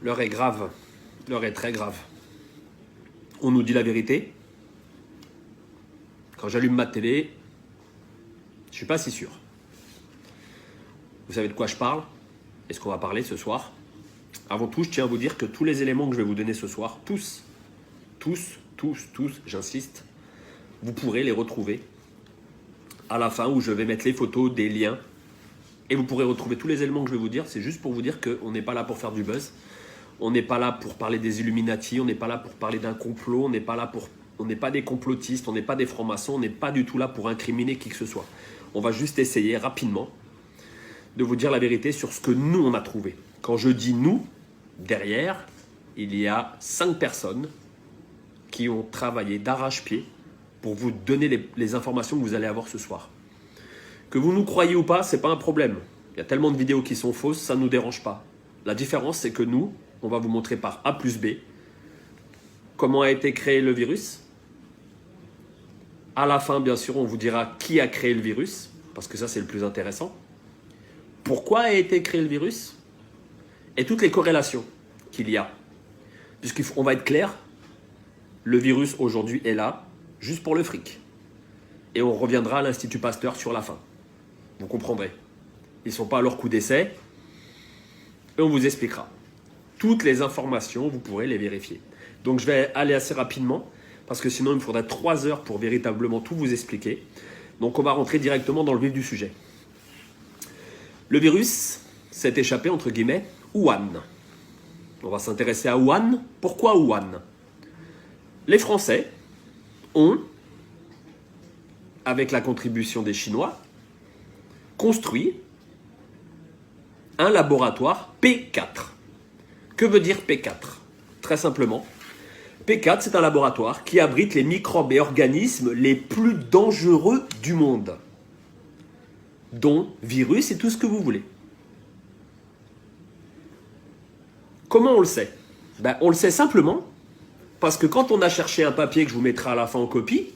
L'heure est grave. L'heure est très grave. On nous dit la vérité. Quand j'allume ma télé, je ne suis pas si sûr. Vous savez de quoi je parle? Est-ce qu'on va parler ce soir? Avant tout, je tiens à vous dire que tous les éléments que je vais vous donner ce soir, tous, j'insiste, vous pourrez les retrouver à la fin où je vais mettre les photos, des liens. Et vous pourrez retrouver tous les éléments que je vais vous dire. C'est juste pour vous dire qu'on n'est pas là pour faire du buzz. On n'est pas là pour parler des Illuminati. On n'est pas là pour parler d'un complot. On n'est pas des complotistes. On n'est pas des francs-maçons. On n'est pas du tout là pour incriminer qui que ce soit. On va juste essayer rapidement de vous dire la vérité sur ce que nous, on a trouvé. Quand je dis nous, derrière, il y a 5 personnes qui ont travaillé d'arrache-pied pour vous donner les informations que vous allez avoir ce soir. Que vous nous croyez ou pas, ce n'est pas un problème. Il y a tellement de vidéos qui sont fausses, ça ne nous dérange pas. La différence, c'est que nous, on va vous montrer par A plus B comment a été créé le virus. À la fin, bien sûr, on vous dira qui a créé le virus, parce que ça, c'est le plus intéressant. Pourquoi a été créé le virus et toutes les corrélations qu'il y a. Puisqu'on va être clair, le virus aujourd'hui est là, juste pour le fric. Et on reviendra à l'Institut Pasteur sur la fin. Vous comprendrez. Ils ne sont pas à leur coup d'essai. Et on vous expliquera. Toutes les informations, vous pourrez les vérifier. Donc je vais aller assez rapidement, parce que sinon il me faudrait 3 heures pour véritablement tout vous expliquer. Donc on va rentrer directement dans le vif du sujet. Le virus s'est échappé, entre guillemets, Wuhan. On va s'intéresser à Wuhan. Pourquoi Wuhan? Les Français ont, avec la contribution des Chinois, construit un laboratoire P4. Que veut dire P4? Très simplement, P4, c'est un laboratoire qui abrite les microbes et organismes les plus dangereux du monde, dont virus et tout ce que vous voulez. Comment on le sait? On le sait simplement parce que quand on a cherché un papier que je vous mettrai à la fin en copie,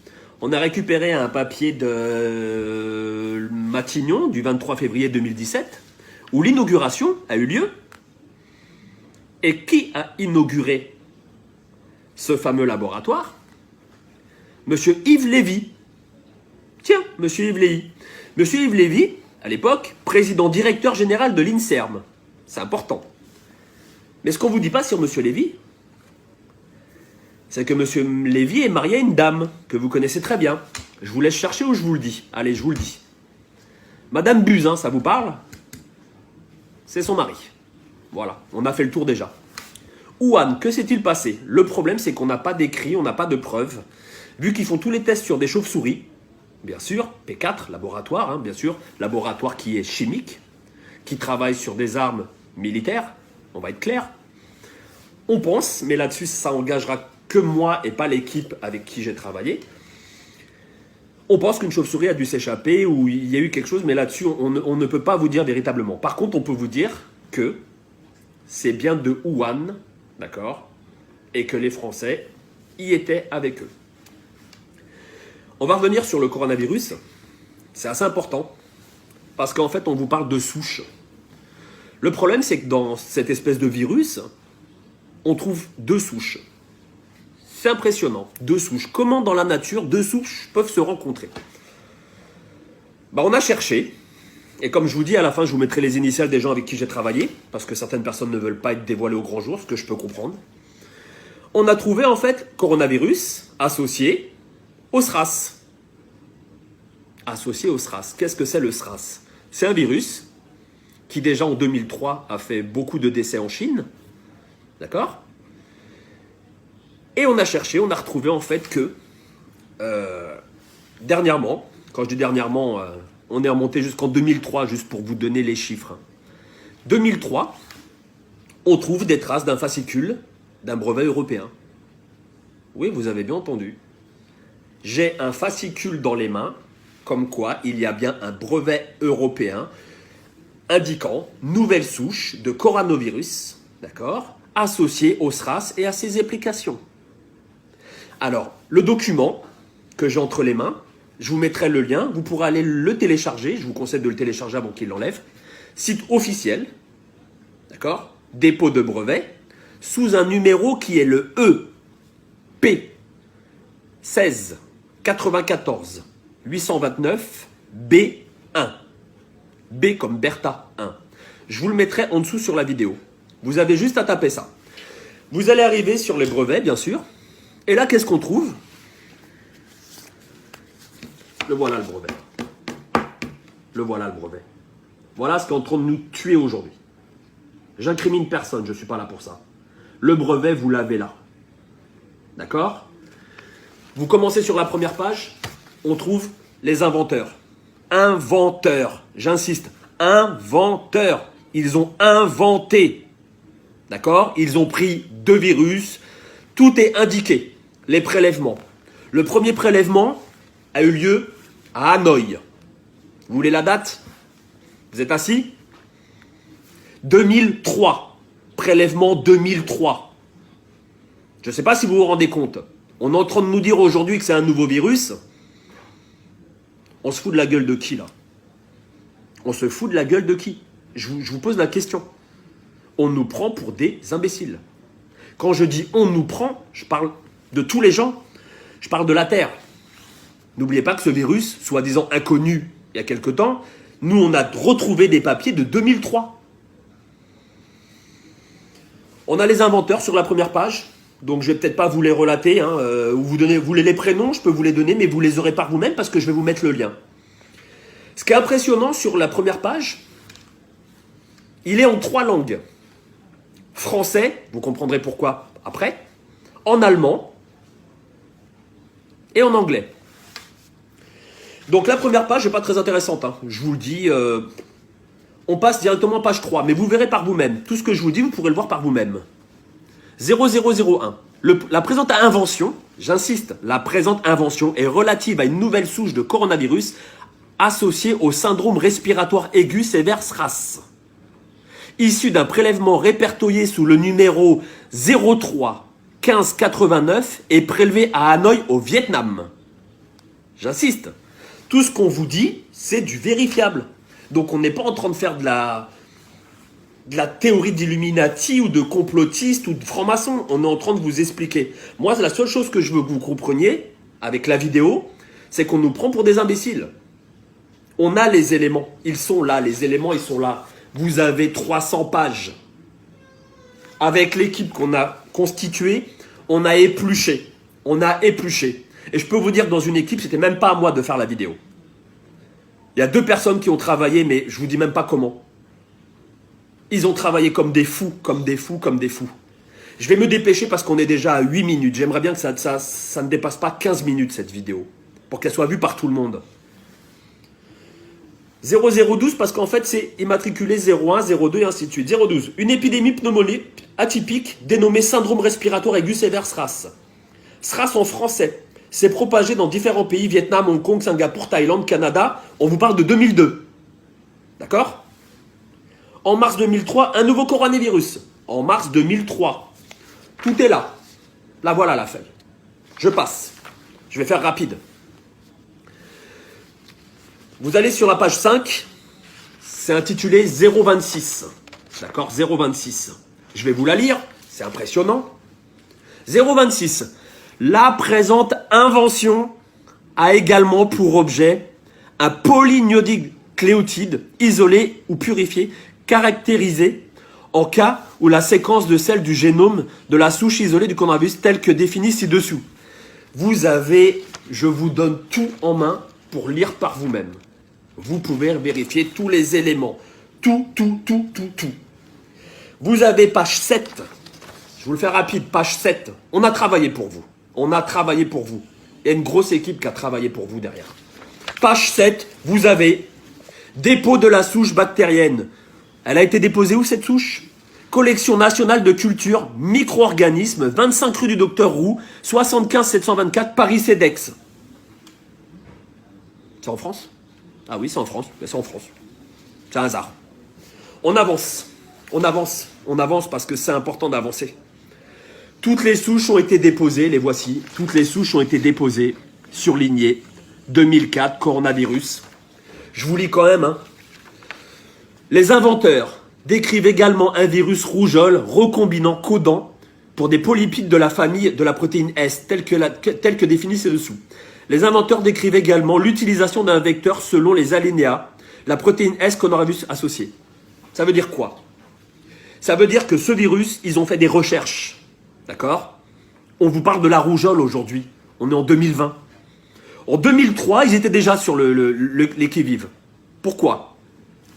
on a récupéré un papier de Matignon du 23 février 2017 où l'inauguration a eu lieu. Et qui a inauguré ce fameux laboratoire? Monsieur Yves Lévy. Tiens, Monsieur Yves Lévy. Monsieur Yves Lévy, à l'époque, président directeur général de l'INSERM. C'est important. Mais ce qu'on ne vous dit pas sur Monsieur Lévy, c'est que Monsieur Lévy est marié à une dame que vous connaissez très bien. Je vous laisse chercher ou je vous le dis. Allez, je vous le dis. Madame Buzyn, ça vous parle? C'est son mari. Voilà, on a fait le tour déjà. Wuhan, que s'est-il passé? Le problème, c'est qu'on n'a pas d'écrit, on n'a pas de preuves. Vu qu'ils font tous les tests sur des chauves-souris, bien sûr, P4, laboratoire, hein, bien sûr, laboratoire qui est chimique, qui travaille sur des armes militaires, on va être clair. On pense, mais là-dessus, ça engagera que moi et pas l'équipe avec qui j'ai travaillé. On pense qu'une chauve-souris a dû s'échapper ou il y a eu quelque chose, mais là-dessus, on ne peut pas vous dire véritablement. Par contre, on peut vous dire que c'est bien de Wuhan, d'accord, et que les Français y étaient avec eux. On va revenir sur le coronavirus. C'est assez important, parce qu'en fait, on vous parle de souches. Le problème, c'est que dans cette espèce de virus, on trouve 2 souches. C'est impressionnant, 2 souches. Comment dans la nature 2 souches peuvent se rencontrer? On a cherché, et comme je vous dis, à la fin, je vous mettrai les initiales des gens avec qui j'ai travaillé, parce que certaines personnes ne veulent pas être dévoilées au grand jour, ce que je peux comprendre. On a trouvé en fait coronavirus associé au SRAS. Associé au SRAS. Qu'est-ce que c'est le SRAS? C'est un virus qui déjà en 2003 a fait beaucoup de décès en Chine. D'accord? Et on a cherché, on a retrouvé en fait que dernièrement, quand je dis dernièrement, on est remonté jusqu'en 2003, juste pour vous donner les chiffres. 2003, on trouve des traces d'un fascicule d'un brevet européen. Oui, vous avez bien entendu. J'ai un fascicule dans les mains, comme quoi il y a bien un brevet européen indiquant nouvelle souche de coronavirus, d'accord, associée au SRAS et à ses applications. Alors, le document que j'ai entre les mains, je vous mettrai le lien, vous pourrez aller le télécharger, je vous conseille de le télécharger avant qu'il l'enlève. Site officiel, d'accord, dépôt de brevet. sous un numéro qui est le EP 16 94 829 B1. B comme Bertha 1. Je vous le mettrai en dessous sur la vidéo. Vous avez juste à taper ça. Vous allez arriver sur les brevets, bien sûr. Et là, qu'est-ce qu'on trouve? Le voilà, le brevet. Le voilà, le brevet. Voilà ce qui est en train de nous tuer aujourd'hui. J'incrimine personne, je ne suis pas là pour ça. Le brevet, vous l'avez là. D'accord? Vous commencez sur la première page, on trouve les inventeurs. Inventeurs, j'insiste, inventeurs. Ils ont inventé. D'accord? Ils ont pris 2 virus. Tout est indiqué. Les prélèvements. Le premier prélèvement a eu lieu à Hanoï. Vous voulez la date? Vous êtes assis? 2003. Prélèvement 2003. Je ne sais pas si vous vous rendez compte. On est en train de nous dire aujourd'hui que c'est un nouveau virus. On se fout de la gueule de qui là? On se fout de la gueule de qui? Je vous pose la question. On nous prend pour des imbéciles. Quand je dis on nous prend, je parle de tous les gens. Je parle de la Terre. N'oubliez pas que ce virus, soi-disant inconnu il y a quelque temps, nous on a retrouvé des papiers de 2003. On a les inventeurs sur la première page. Donc je vais peut-être pas vous les relater, hein, ou vous voulez les prénoms, je peux vous les donner, mais vous les aurez par vous-même parce que je vais vous mettre le lien. Ce qui est impressionnant sur la première page, il est en 3 langues. Français, vous comprendrez pourquoi après, en allemand et en anglais. Donc la première page n'est pas très intéressante, hein. Je vous le dis, on passe directement à page 3, mais vous verrez par vous-même. Tout ce que je vous dis, vous pourrez le voir par vous-même. 0001. La présente invention, j'insiste, la présente invention est relative à une nouvelle souche de coronavirus associée au syndrome respiratoire aigu sévère SRAS. Issue d'un prélèvement répertorié sous le numéro 03 15 89 et prélevé à Hanoï au Vietnam. J'insiste, tout ce qu'on vous dit, c'est du vérifiable. Donc on n'est pas en train de faire de la théorie d'Illuminati ou de complotiste ou de franc-maçon. On est en train de vous expliquer. Moi, la seule chose que je veux que vous compreniez avec la vidéo, c'est qu'on nous prend pour des imbéciles. On a les éléments. Ils sont là. Les éléments, ils sont là. Vous avez 300 pages. Avec l'équipe qu'on a constituée, on a épluché. On a épluché. Et je peux vous dire que dans une équipe, c'était même pas à moi de faire la vidéo. Il y a 2 personnes qui ont travaillé, mais je vous dis même pas comment. Ils ont travaillé comme des fous, comme des fous, comme des fous. Je vais me dépêcher parce qu'on est déjà à 8 minutes. J'aimerais bien que ça ne dépasse pas 15 minutes cette vidéo, pour qu'elle soit vue par tout le monde. 0012 parce qu'en fait c'est immatriculé 01, 02 et ainsi de suite. 012. Une épidémie pneumonique atypique dénommée syndrome respiratoire aigu sévère SRAS. SRAS en français. C'est propagé dans différents pays, Vietnam, Hong Kong, Singapour, Thaïlande, Canada. On vous parle de 2002. D'accord ? En mars 2003, un nouveau coronavirus. En mars 2003. Tout est là. Là, voilà la feuille. Je passe. Je vais faire rapide. Vous allez sur la page 5. C'est intitulé 026. D'accord ? 026. Je vais vous la lire. C'est impressionnant. 026. La présente invention a également pour objet un polynucléotide isolé ou purifié caractérisé en cas où la séquence de celle du génome de la souche isolée du coronavirus telle que définie ci-dessous. Vous avez, je vous donne tout en main pour lire par vous-même. Vous pouvez vérifier tous les éléments. Tout. Vous avez page 7. Je vous le fais rapide, page 7. On a travaillé pour vous. On a travaillé pour vous. Il y a une grosse équipe qui a travaillé pour vous derrière. Page 7, vous avez dépôt de la souche bactérienne. Elle a été déposée où cette souche? Collection nationale de culture, micro-organismes, 25 rue du Docteur Roux, 75 724 Paris-Cedex. C'est en France? Ah oui, c'est en France. Mais c'est en France. C'est un hasard. On avance. On avance parce que c'est important d'avancer. Toutes les souches ont été déposées, les voici. Toutes les souches ont été déposées, surlignées. 2004, coronavirus. Je vous lis quand même. Hein. Les inventeurs, décrivent également un virus rougeole recombinant codant pour des polypides de la famille de la protéine S, tel que défini ci-dessous. Les inventeurs décrivent également l'utilisation d'un vecteur selon les alinéas, la protéine S qu'on aura vu associée. Ça veut dire quoi? Ça veut dire que ce virus, ils ont fait des recherches. D'accord? On vous parle de la rougeole aujourd'hui. On est en 2020. En 2003, ils étaient déjà sur les qui-vive. Pourquoi?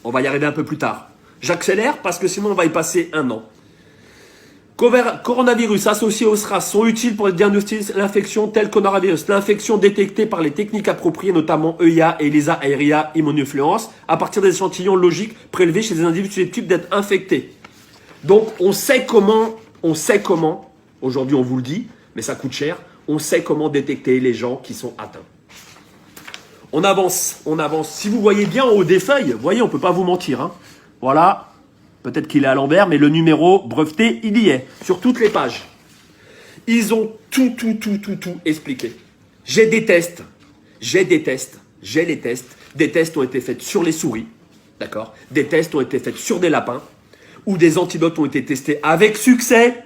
On va y arriver un peu plus tard. J'accélère parce que sinon on va y passer un an. Coronavirus associés au SRAS sont utiles pour diagnostiquer l'infection telle coronavirus. L'infection détectée par les techniques appropriées, notamment EIA, ELISA, aérea, immunofluence, à partir des échantillons logiques prélevés chez des individus susceptibles d'être infectés. Donc on sait comment, aujourd'hui on vous le dit, mais ça coûte cher, on sait comment détecter les gens qui sont atteints. On avance. Si vous voyez bien en haut des feuilles, vous voyez, on ne peut pas vous mentir. Hein. Voilà. Peut-être qu'il est à l'envers, mais le numéro breveté, il y est, sur toutes les pages. Ils ont tout expliqué. J'ai les tests. Des tests ont été faits sur les souris, d'accord? Des tests ont été faits sur des lapins, où des antidotes ont été testés avec succès.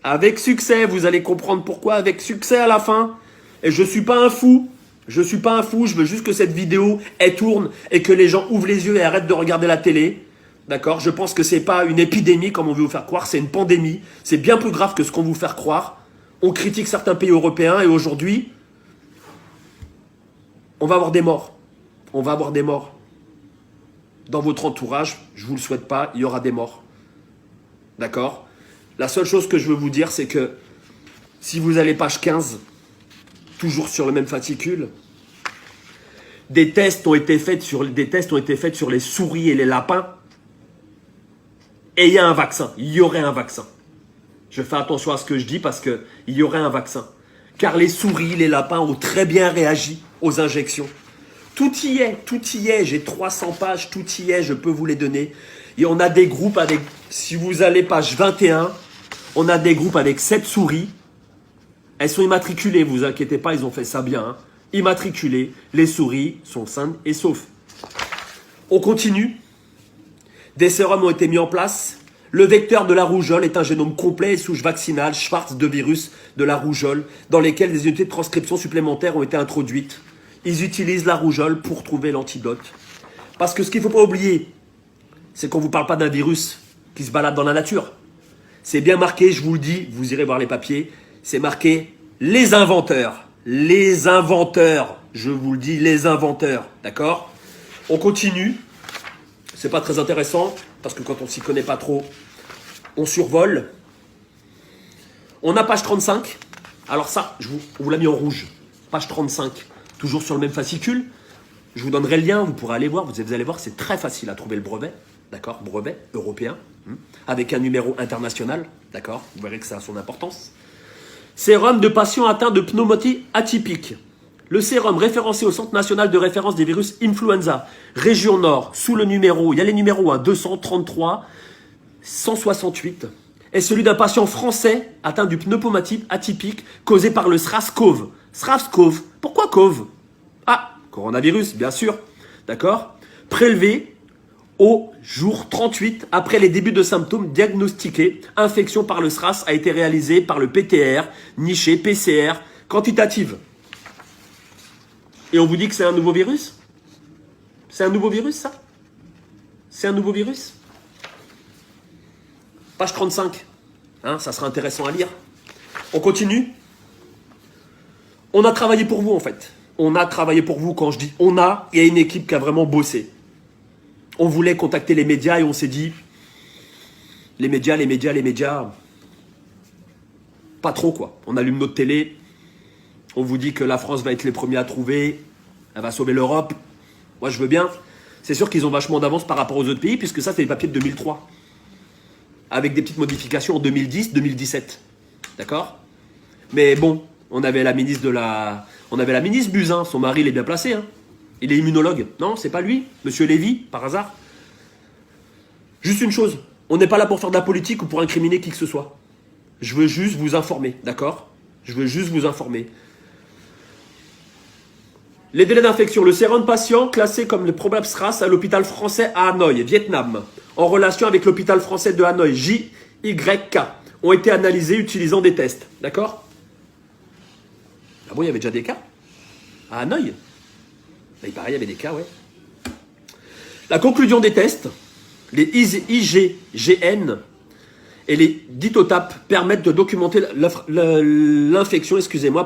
Avec succès, vous allez comprendre pourquoi, avec succès à la fin. Et je ne suis pas un fou. Je veux juste que cette vidéo, elle tourne et que les gens ouvrent les yeux et arrêtent de regarder la télé. D'accord? Je pense que ce n'est pas une épidémie comme on veut vous faire croire, c'est une pandémie. C'est bien plus grave que ce qu'on veut vous faire croire. On critique certains pays européens et aujourd'hui, on va avoir des morts. Dans votre entourage, je ne vous le souhaite pas, il y aura des morts. D'accord? La seule chose que je veux vous dire, c'est que si vous allez page 15, toujours sur le même fascicule, des tests ont été faits sur les souris et les lapins. Et il y a un vaccin, il y aurait un vaccin. Je fais attention à ce que je dis parce qu'il y aurait un vaccin. Car les souris, les lapins ont très bien réagi aux injections. Tout y est, j'ai 300 pages, tout y est, je peux vous les donner. Et on a des groupes avec, si vous allez page 21, on a des groupes avec 7 souris. Elles sont immatriculées, vous inquiétez pas, ils ont fait ça bien. Hein. Immatriculées, les souris sont saines et saufs. On continue. Des sérums ont été mis en place. Le vecteur de la rougeole est un génome complet et souche vaccinale Schwartz de virus de la rougeole dans lesquelles des unités de transcription supplémentaires ont été introduites. Ils utilisent la rougeole pour trouver l'antidote. Parce que ce qu'il ne faut pas oublier, c'est qu'on ne vous parle pas d'un virus qui se balade dans la nature. C'est bien marqué, je vous le dis, vous irez voir les papiers, c'est marqué les inventeurs. Les inventeurs, je vous le dis, les inventeurs. D'accord? On continue. C'est pas très intéressant, parce que quand on s'y connaît pas trop, on survole. On a page 35. Alors ça, on vous l'a mis en rouge. Page 35, toujours sur le même fascicule. Je vous donnerai le lien, vous pourrez aller voir. Vous allez voir, c'est très facile à trouver le brevet. D'accord? Brevet européen. Avec un numéro international. D'accord? Vous verrez que ça a son importance. Sérum de patients atteints de pneumonie atypique. Le sérum référencé au Centre national de référence des virus influenza, région Nord, sous le numéro, il y a les numéros 233, 168, est celui d'un patient français atteint du pneumonie atypique causé par le SRAS-CoV. SRAS-CoV, pourquoi CoV? Ah, coronavirus, bien sûr, d'accord? Prélevé au jour 38, après les débuts de symptômes diagnostiqués, infection par le SRAS a été réalisée par le PTR, niché PCR, quantitative. Et on vous dit que c'est un nouveau virus? C'est un nouveau virus, ça? C'est un nouveau virus? Page 35. Hein, ça sera intéressant à lire. On continue. On a travaillé pour vous, en fait. On a travaillé pour vous. Quand je dis on a, il y a une équipe qui a vraiment bossé. On voulait contacter les médias et on s'est dit, les médias, pas trop, quoi. On allume notre télé. On vous dit que la France va être les premiers à trouver, elle va sauver l'Europe. Moi, je veux bien. C'est sûr qu'ils ont vachement d'avance par rapport aux autres pays, puisque ça, c'est les papiers de 2003. Avec des petites modifications en 2010, 2017. D'accord? Mais bon, on avait la ministre Buzyn, son mari, il est bien placé. Hein. Il est immunologue. Non, c'est pas lui. Monsieur Lévy, par hasard. Juste une chose, on n'est pas là pour faire de la politique ou pour incriminer qui que ce soit. Je veux juste vous informer, d'accord? Je veux juste vous informer. Les délais d'infection. Le sérum patient classé comme le probable SRAS à l'hôpital français à Hanoï, Vietnam, en relation avec l'hôpital français de Hanoï, JYK, ont été analysés utilisant des tests. D'accord? Ah bon, il y avait déjà des cas? À Hanoï? Bah, il paraît qu'il y avait des cas, ouais. La conclusion des tests, les IgGN et les ditotapes permettent de documenter l'infection,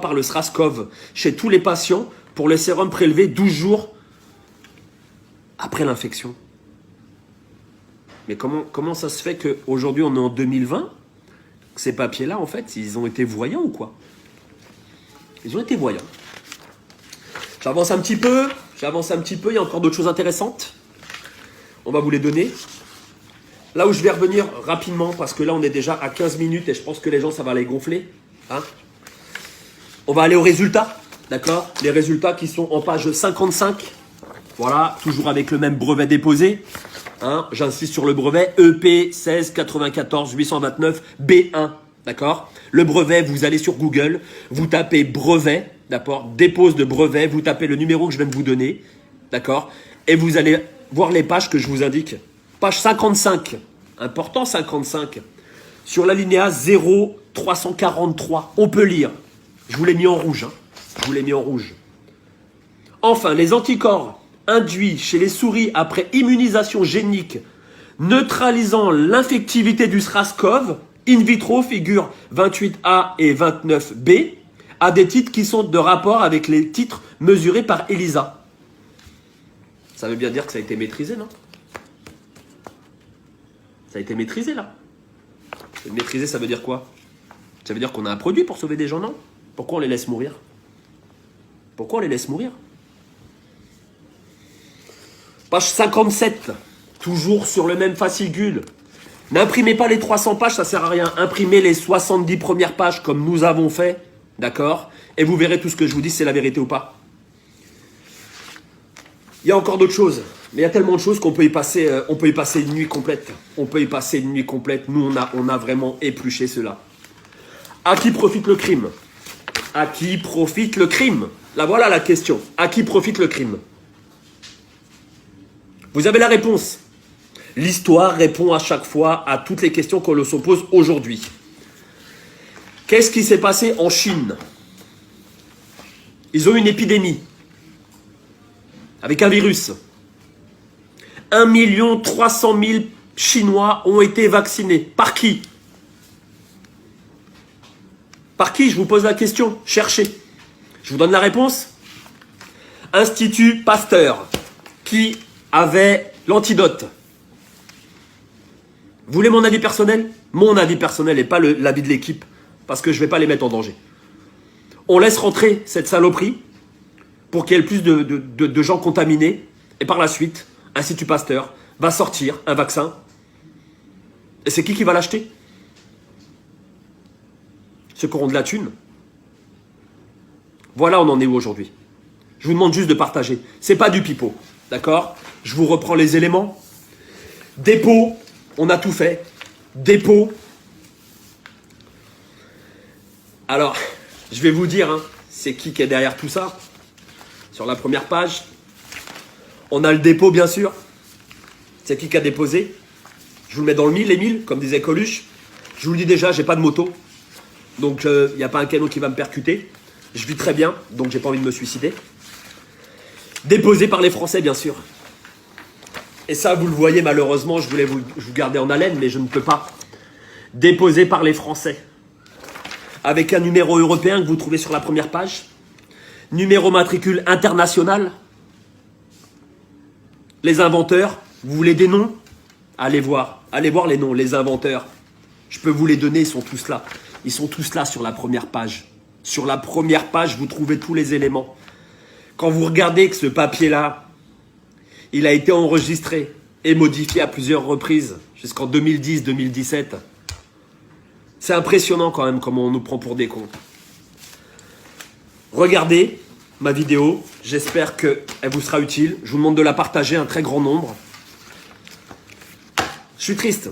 par le SRAS-CoV chez tous les patients pour le sérum prélevé 12 jours après l'infection. Mais comment ça se fait qu'aujourd'hui on est en 2020? Ces papiers-là, en fait, ils ont été voyants ou quoi? Ils ont été voyants. J'avance un petit peu, il y a encore d'autres choses intéressantes. On va vous les donner. Là où je vais revenir rapidement, parce que là on est déjà à 15 minutes et je pense que les gens, ça va les gonfler. Hein, on va aller aux résultats, d'accord? Les résultats qui sont en page 55. Voilà, toujours avec le même brevet déposé. Hein, j'insiste sur le brevet EP 16 94 829 B1. D'accord? Le brevet, vous allez sur Google, vous tapez brevet, d'accord? Dépose de brevet, vous tapez le numéro que je viens de vous donner, d'accord? Et vous allez voir les pages que je vous indique. Page 55, important 55, sur l'alinéa 0343, on peut lire. Je vous l'ai mis en rouge, hein. Je vous l'ai mis en rouge. Enfin, les anticorps induits chez les souris après immunisation génique neutralisant l'infectivité du SRAS-CoV in vitro figure 28A et 29B à des titres qui sont de rapport avec les titres mesurés par ELISA. Ça veut bien dire que ça a été maîtrisé, non? Ça a été maîtrisé, là. Maîtrisé, ça veut dire quoi? Ça veut dire qu'on a un produit pour sauver des gens, non? Pourquoi on les laisse mourir? Pourquoi on les laisse mourir? Page 57, toujours sur le même fascicule. N'imprimez pas les 300 pages, ça sert à rien. Imprimez les 70 premières pages comme nous avons fait, d'accord? Et vous verrez tout ce que je vous dis, c'est la vérité ou pas. Il y a encore d'autres choses, mais il y a tellement de choses qu'on peut y passer, une nuit complète. On peut y passer une nuit complète. Nous, on a vraiment épluché cela. À qui profite le crime? À qui profite le crime? Là, voilà la question. À qui profite le crime? Vous avez la réponse. L'histoire répond à chaque fois à toutes les questions qu'on se pose aujourd'hui. Qu'est-ce qui s'est passé en Chine? Ils ont eu une épidémie avec un virus. 1 300 000 Chinois ont été vaccinés. Par qui? Par qui? Je vous pose la question. Cherchez. Je vous donne la réponse. Institut Pasteur, qui avait l'antidote. Vous voulez mon avis personnel? Mon avis personnel et pas l'avis de l'équipe, parce que je ne vais pas les mettre en danger. On laisse rentrer cette saloperie pour qu'il y ait le plus de gens contaminés, et par la suite, Institut Pasteur va sortir un vaccin. Et c'est qui va l'acheter? Ceux qui auront de la thune. Voilà, on en est où aujourd'hui? Je vous demande juste de partager. C'est pas du pipeau, d'accord? Je vous reprends les éléments. Dépôt, on a tout fait. Dépôt. Alors, je vais vous dire, hein, c'est qui est derrière tout ça. Sur la première page, on a le dépôt, bien sûr. C'est qui a déposé. Je vous le mets dans le mille, les 1000, comme disait Coluche. Je vous le dis déjà, j'ai pas de moto. Donc, il n'y a pas un canon qui va me percuter. Je vis très bien, donc j'ai pas envie de me suicider. Déposé par les Français, bien sûr. Et ça, vous le voyez, malheureusement, je voulais vous garder en haleine, mais je ne peux pas. Déposé par les Français. Avec un numéro européen que vous trouvez sur la première page. Numéro matricule international. Les inventeurs, vous voulez des noms? Allez voir les noms, les inventeurs. Je peux vous les donner, ils sont tous là. Ils sont tous là sur la première page. Sur la première page, vous trouvez tous les éléments. Quand vous regardez que ce papier-là, il a été enregistré et modifié à plusieurs reprises, jusqu'en 2010-2017. C'est impressionnant quand même comment on nous prend pour des cons. Regardez ma vidéo, j'espère qu'elle vous sera utile. Je vous demande de la partager un très grand nombre. Je suis triste.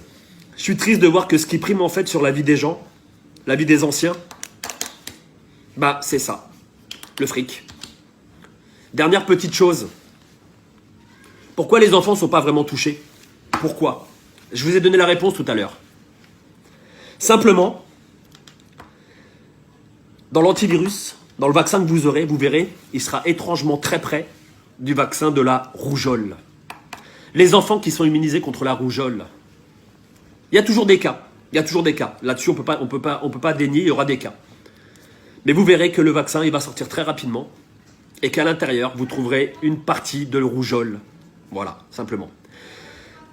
Je suis triste de voir que ce qui prime en fait sur la vie des gens, la vie des anciens, bah c'est ça, le fric. Dernière petite chose. Pourquoi les enfants ne sont pas vraiment touchés? Pourquoi? Je vous ai donné la réponse tout à l'heure. Simplement, dans l'antivirus, dans le vaccin que vous aurez, vous verrez, il sera étrangement très près du vaccin de la rougeole. Les enfants qui sont immunisés contre la rougeole, il y a toujours des cas. Il y a toujours des cas. Là-dessus, on peut pas dénier, il y aura des cas. Mais vous verrez que le vaccin, il va sortir très rapidement et qu'à l'intérieur, vous trouverez une partie de rougeole. Voilà, simplement.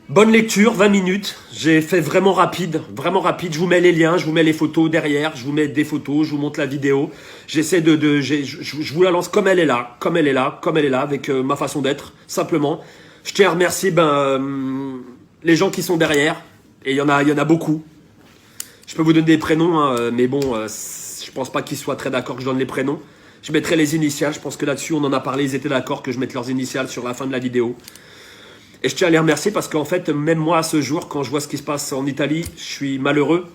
Bonne lecture, 20 minutes. J'ai fait vraiment rapide, vraiment rapide. Je vous mets les liens, je vous mets les photos derrière, je vous mets des photos, je vous montre la vidéo. J'essaie je vous la lance comme elle est là, comme elle est là, comme elle est là, avec ma façon d'être, simplement. Je tiens à remercier les gens qui sont derrière, et il y en a beaucoup. Je peux vous donner des prénoms, hein, mais bon, je pense pas qu'ils soient très d'accord que je donne les prénoms. Je mettrai les initiales, je pense que là-dessus, on en a parlé, ils étaient d'accord que je mette leurs initiales sur la fin de la vidéo. Et je tiens à les remercier parce qu'en fait, même moi, à ce jour, quand je vois ce qui se passe en Italie, je suis malheureux.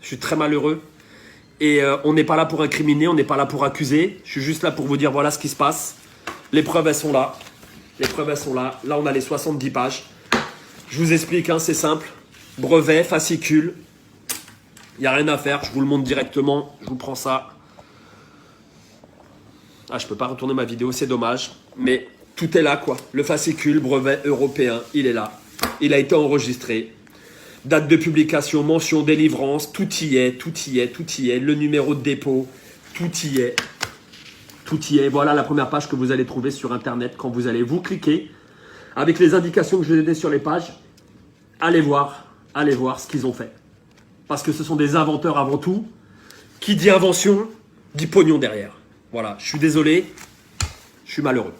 Je suis très malheureux. Et on n'est pas là pour incriminer, on n'est pas là pour accuser. Je suis juste là pour vous dire, voilà ce qui se passe. Les preuves, elles sont là. Les preuves, elles sont là. Là, on a les 70 pages. Je vous explique, hein, c'est simple. Brevet, fascicule. Il n'y a rien à faire, je vous le montre directement. Je vous prends ça. Ah, je peux pas retourner ma vidéo, c'est dommage. Mais tout est là, quoi. Le fascicule, brevet européen, il est là. Il a été enregistré. Date de publication, mention, délivrance, tout y est, tout y est, tout y est. Le numéro de dépôt, tout y est. Tout y est. Voilà la première page que vous allez trouver sur Internet quand vous allez vous cliquer. Avec les indications que je vous ai données sur les pages, allez voir ce qu'ils ont fait. Parce que ce sont des inventeurs avant tout. Qui dit invention, dit pognon derrière. Voilà, je suis désolé, je suis malheureux.